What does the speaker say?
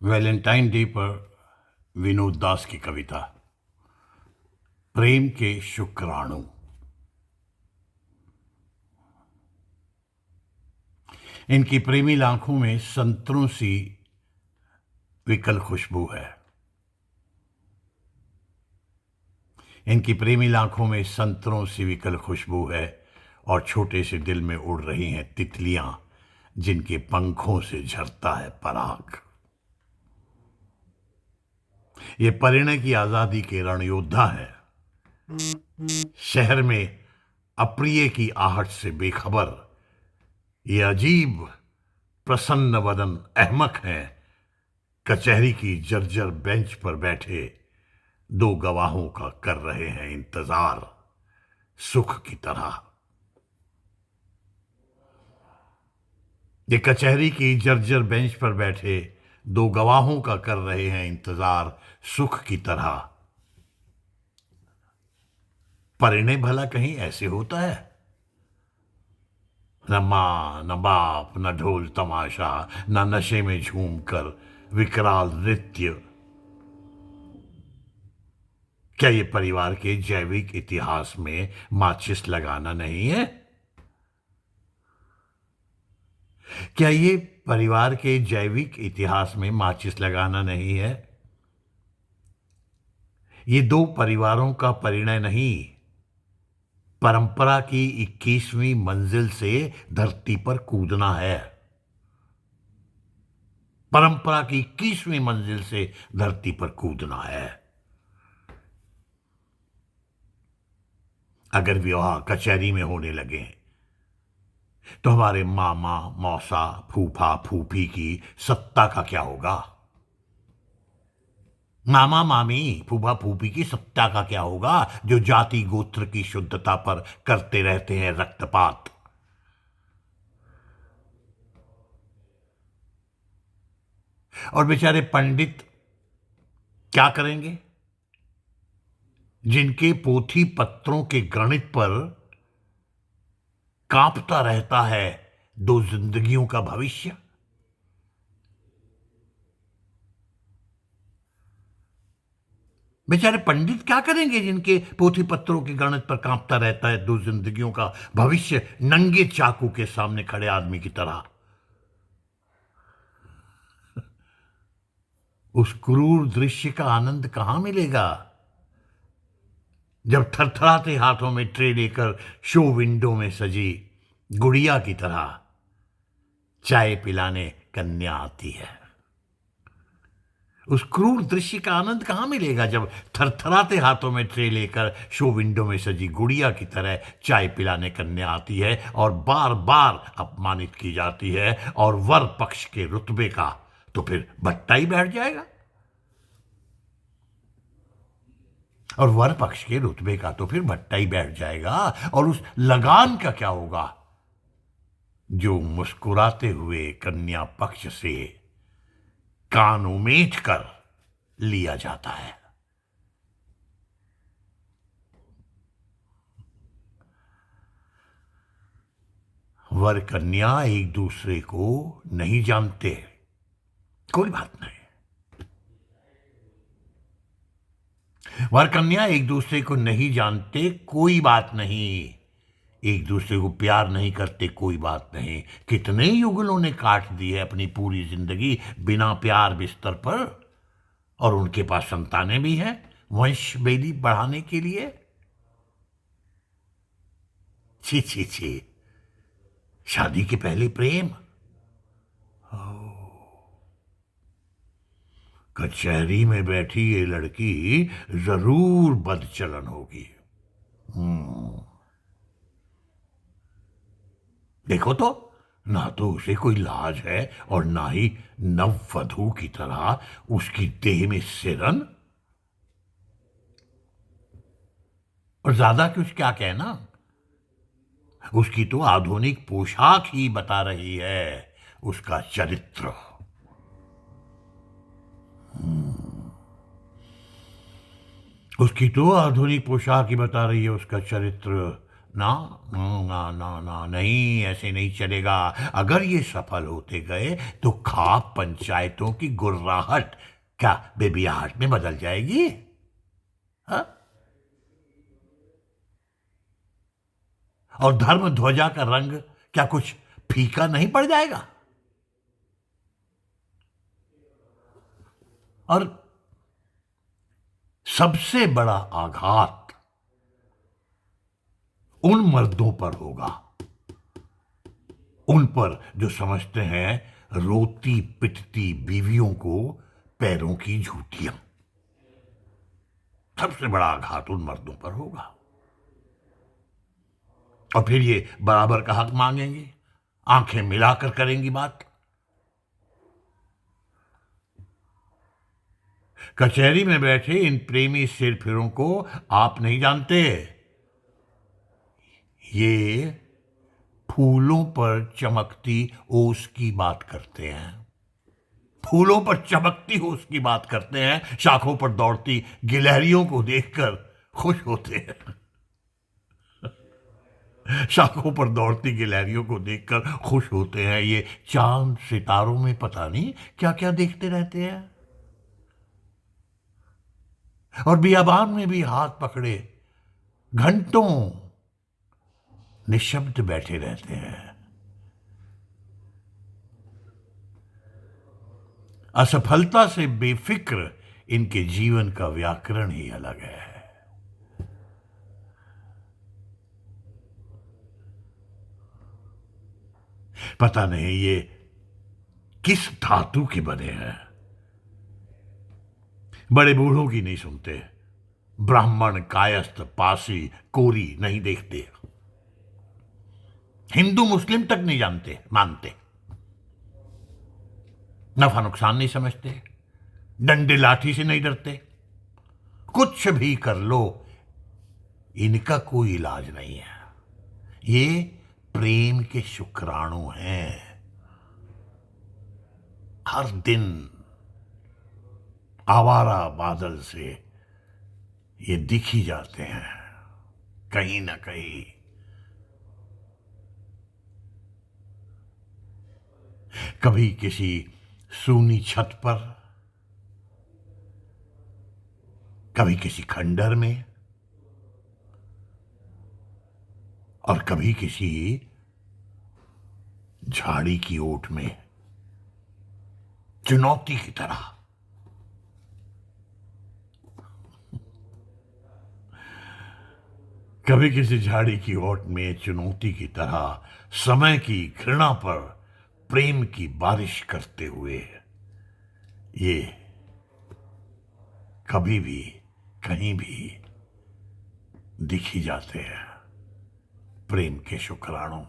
Valentine day पर विनोद दास की कविता प्रेम के शुक्राणु। इनकी प्रेमी आंखों में संतरों सी विकल खुशबू है। इनकी प्रेमी आंखों में संतरों सी विकल खुशबू है और छोटे से दिल में उड़ रही हैं तितलियां जिनके पंखों से झरता है पराग। ये परिणय की आजादी के रणयोद्धा है। शहर में अप्रिय की आहट से बेखबर ये अजीब प्रसन्न वदन अहमक हैं। कचहरी की जर्जर बेंच पर बैठे दो गवाहों का कर रहे हैं इंतजार सुख की तरह। ये कचहरी की जर्जर बेंच पर बैठे दो गवाहों का कर रहे हैं इंतजार सुख की तरह। परिणय भला कहीं ऐसे होता है? न मां न बाप न ढोल तमाशा न नशे में झूमकर विकराल नृत्य। क्या ये परिवार के जैविक इतिहास में माचिस लगाना नहीं है? क्या ये परिवार के जैविक इतिहास में माचिस लगाना नहीं है? ये दो परिवारों का परिणय नहीं, परंपरा की 21वीं मंजिल से धरती पर कूदना है। परंपरा की 21वीं मंजिल से धरती पर कूदना है। अगर विवाह कचहरी में होने लगे तो हमारे मामा मौसा फूफा फूफी की सत्ता का क्या होगा? मामा मामी फूफा फूफी की सत्ता का क्या होगा जो जाति गोत्र की शुद्धता पर करते रहते हैं रक्तपात? और बेचारे पंडित क्या करेंगे जिनके पोथी पत्रों के गणित पर कांपता रहता है दो जिंदगियों का भविष्य? बेचारे पंडित क्या करेंगे जिनके पोथी पत्रों के गणित पर कांपता रहता है दो जिंदगियों का भविष्य नंगे चाकू के सामने खड़े आदमी की तरह? उस क्रूर दृश्य का आनंद कहां मिलेगा जब थरथराते हाथों में ट्रे लेकर शो विंडो में सजी गुड़िया की तरह चाय पिलाने कन्या आती है? उस क्रूर दृश्य का आनंद कहां मिलेगा जब थरथराते हाथों में ट्रे लेकर शो विंडो में सजी गुड़िया की तरह चाय पिलाने कन्या आती है और बार बार अपमानित की जाती है और वर पक्ष के रुतबे का तो फिर भट्टा ही बैठ जाएगा। और वर पक्ष के रुतबे का तो फिर भट्टा ही बैठ जाएगा। और उस लगान का क्या होगा जो मुस्कुराते हुए कन्या पक्ष से कान उमेट कर लिया जाता है? वर कन्या एक दूसरे को नहीं जानते, कोई बात नहीं। वर कन्या एक दूसरे को नहीं जानते, कोई बात नहीं। एक दूसरे को प्यार नहीं करते, कोई बात नहीं। कितने युगलों ने काट दी है अपनी पूरी जिंदगी बिना प्यार बिस्तर पर, और उनके पास संतानें भी हैं वंश वेदी बढ़ाने के लिए। छी छी छी, शादी के पहले प्रेम। कचहरी में बैठी ये लड़की जरूर बदचलन होगी। देखो तो, ना तो उसे कोई लाज है और ना ही नववधू की तरह उसकी देह में सिरन। और ज्यादा कुछ क्या कहना, उसकी तो आधुनिक पोशाक ही बता रही है उसका चरित्र। उसकी तो आधुनिक पोशाक ही बता रही है उसका चरित्र, ना ना ना ना, नहीं, ऐसे नहीं चलेगा। अगर ये सफल होते गए तो खाप पंचायतों की गुर्राहट क्या बेबियाहट में बदल जाएगी? हाँ? और धर्म ध्वजा का रंग क्या कुछ फीका नहीं पड़ जाएगा? और सबसे बड़ा आघात उन मर्दों पर होगा, उन पर जो समझते हैं रोती पिटती बीवियों को पैरों की जूतियां। सबसे बड़ा आघात उन मर्दों पर होगा। और फिर ये बराबर का हक मांगेंगे, आंखें मिलाकर करेंगी बात। कचहरी में बैठे इन प्रेमी सिरफिरों को आप नहीं जानते, ये फूलों पर चमकती ओस की बात करते हैं। फूलों पर चमकती ओस की बात करते हैं, शाखों पर दौड़ती गिलहरियों को देखकर खुश होते हैं। शाखों पर दौड़ती गिलहरियों को देखकर खुश होते हैं। ये चांद सितारों में पता नहीं क्या क्या देखते रहते हैं। और बियाबान में भी हाथ पकड़े घंटों निशब्द बैठे रहते हैं। असफलता से बेफिक्र इनके जीवन का व्याकरण ही अलग है। पता नहीं ये किस धातु के बने हैं। बड़े बूढ़ों की नहीं सुनते, ब्राह्मण कायस्थ पासी कोरी नहीं देखते, हिंदू मुस्लिम तक नहीं जानते मानते, नफा नुकसान नहीं समझते, डंडे लाठी से नहीं डरते। कुछ भी कर लो, इनका कोई इलाज नहीं है। ये प्रेम के शुक्राणु हैं। हर दिन आवारा बादल से ये दिख ही जाते हैं कहीं ना कहीं। कभी किसी सूनी छत पर, कभी किसी खंडर में, और कभी किसी झाड़ी की ओट में, चुनौती की तरह। कभी किसी झाड़ी की ओट में चुनौती की तरह, समय की घृणा पर प्रेम की बारिश करते हुए ये कभी भी कहीं भी दिख ही जाते हैं प्रेम के शुक्राणु।